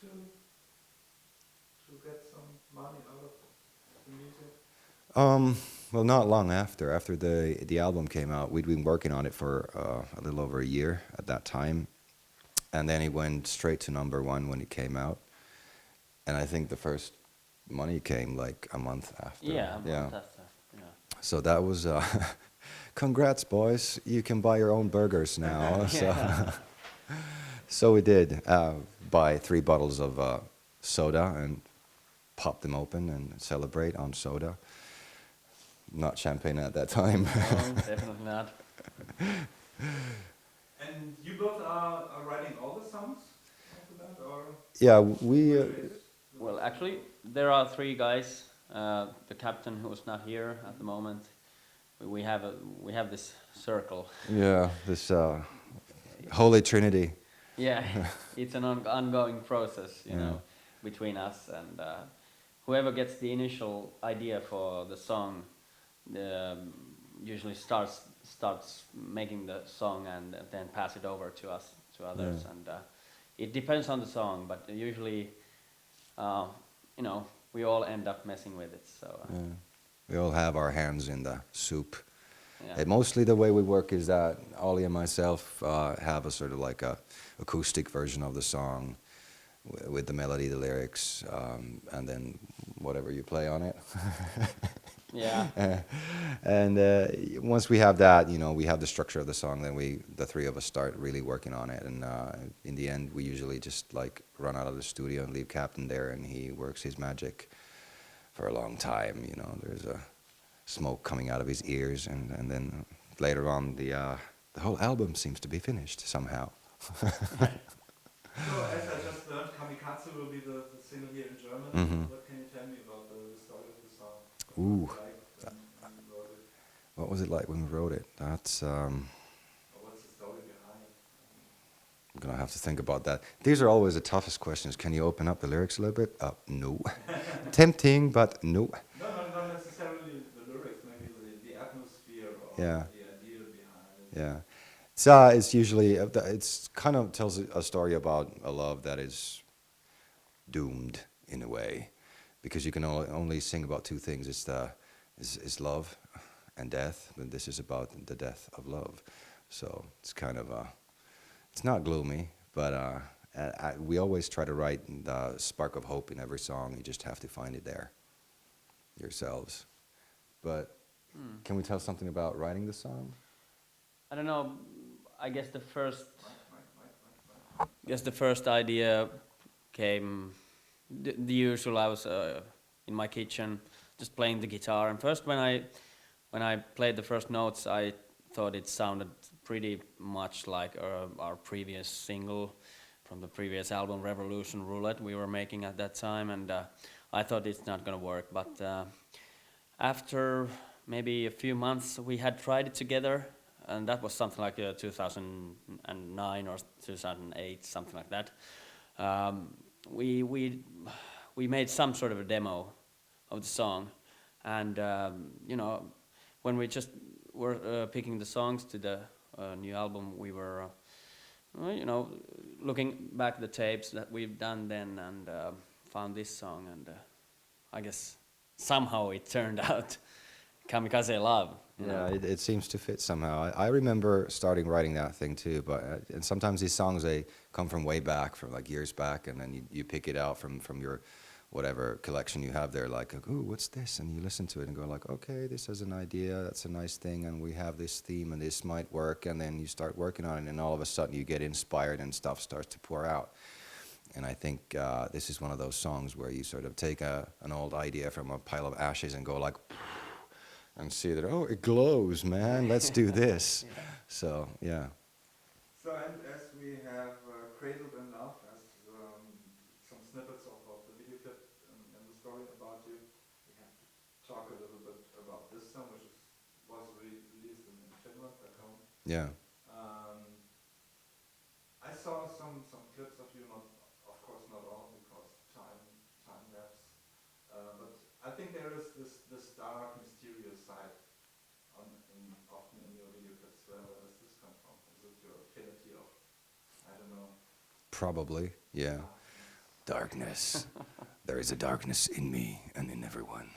to get some money out of the music? Um, well, not long after. After the album came out, we'd been working on it for a little over a year at that time, and then it went straight to number one when it came out. And I think the first money came like a month after. Yeah, a Yeah. month after. Yeah. So that was, congrats, boys. You can buy your own burgers now. So, Yeah. so we did buy 3 bottles of soda and pop them open and celebrate on soda. Not champagne at that time. No, definitely not. And you both are writing all the songs of the band, or Yeah, we. which way is it? Well, actually, there are three guys. The captain, who is not here at the moment. We have this circle. Yeah, this Holy Trinity. Yeah, it's an ongoing process, you Yeah. know, between us, and whoever gets the initial idea for the song, usually starts making the song and then pass it over to us, to others, Yeah. and it depends on the song, but usually, you know, we all end up messing with it. So Yeah. We all have our hands in the soup. yeah. And mostly the way we work is that Ollie and myself have a sort of like a acoustic version of the song with the melody, the lyrics, and then whatever you play on it. Yeah. And once we have that, you know, we have the structure of the song, then the three of us start really working on it. And in the end, we usually just like run out of the studio and leave Captain there, and he works his magic for a long time. You know, there's a smoke coming out of his ears, and then later on, the whole album seems to be finished somehow. So as I just learned, Kamikaze will be the single here in German. Mhm. What can you tell me about the story of the song? Ooh. What was it like when you wrote it? What was it like when we wrote it? That's Or what's the story behind it? I'm gonna have to think about that. These are always the toughest questions. Can you open up the lyrics a little bit? No. Tempting, but no. No, not necessarily the lyrics, maybe the atmosphere or Yeah. the idea behind it. Yeah. It's usually, it's kind of tells a story about a love that is doomed in a way, because you can only sing about two things. Is love and death, but this is about the death of love. So it's kind of it's not gloomy, but we always try to write the spark of hope in every song. You just have to find it there yourselves. But can we tell something about writing the song? I don't know. I guess the first idea came the usual. I was in my kitchen just playing the guitar, and first when I played the first notes, I thought it sounded pretty much like our previous single from the previous album, Revolution Roulette, we were making at that time, and I thought it's not gonna work. But after maybe a few months, we had tried it together, and that was something like 2009 or 2008, something like that. We made some sort of a demo of the song, and you know, when we just were picking the songs to the new album, we were you know, looking back the tapes that we've done then, and found this song, and I guess somehow it turned out Kamikaze Love. You know? It seems to fit somehow. I remember starting writing that thing too, but and sometimes these songs, they come from way back, from like years back, and then you pick it out from your whatever collection you have there, like, ooh, what's this? And you listen to it and go like, okay, this is an idea, that's a nice thing, and we have this theme, and this might work, and then you start working on it, and all of a sudden you get inspired, and stuff starts to pour out. And I think this is one of those songs where you sort of take an old idea from a pile of ashes and go like, and see that, oh, it glows, man, let's do this. Yeah. So, yeah. So, and as we have Cradled in Love, as some snippets of the video clip and the story about you, we have to talk a little bit about this song, which was released in Finland at home. Yeah. I saw some clips of you, not, of course not all, because time lapse. But I think there is this dark, mysterious side often in your video clips. Where does this come from? Is it your affinity of, I don't know? Probably, yeah. darkness. There is a darkness in me and in everyone.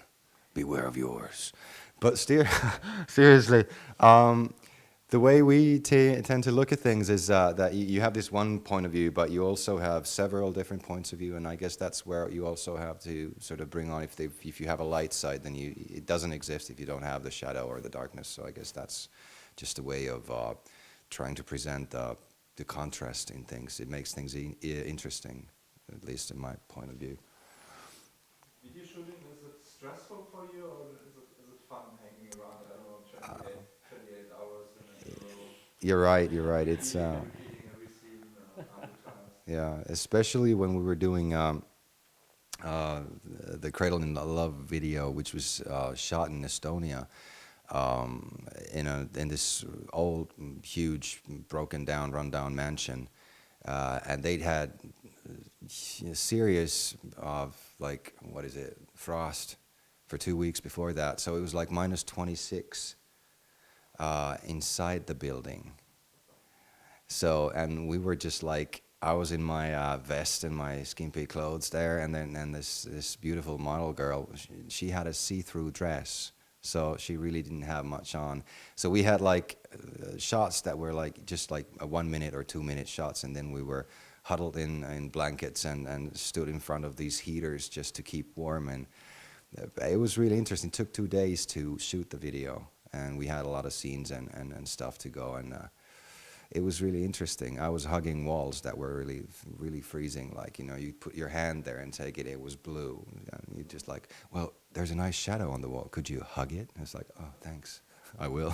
Beware of yours. But seriously, the way we tend to look at things is that you have this one point of view, but you also have several different points of view, and I guess that's where you also have to sort of bring on, if you have a light side, then it doesn't exist if you don't have the shadow or the darkness. So I guess that's just a way of trying to present the contrast in things. It makes things interesting, at least in my point of view. Video shooting, is it stressful for you, or is it fun hanging around, I don't know, 28 hours in a row? You're right. It's repeating every scene 100 times. yeah, especially when we were doing the Cradle in Love video, which was shot in Estonia, in this old, huge, broken down, run down mansion, and they'd had serious like, what is it, frost for 2 weeks before that, so it was like minus 26 inside the building. So, and we were just like, I was in my vest and my skimpy clothes there, and then this beautiful model girl, she had a see-through dress, so she really didn't have much on. So we had like shots that were like just like a 1 minute or 2 minute shots, and then we were huddled in blankets and stood in front of these heaters just to keep warm. And it was really interesting. It took 2 days to shoot the video, and we had a lot of scenes and stuff to go, and it was really interesting. I was hugging walls that were really, really freezing. Like, you know, you put your hand there and take it, it was blue. And you just like, well, there's a nice shadow on the wall. Could you hug it? And it's like, oh, thanks, I will.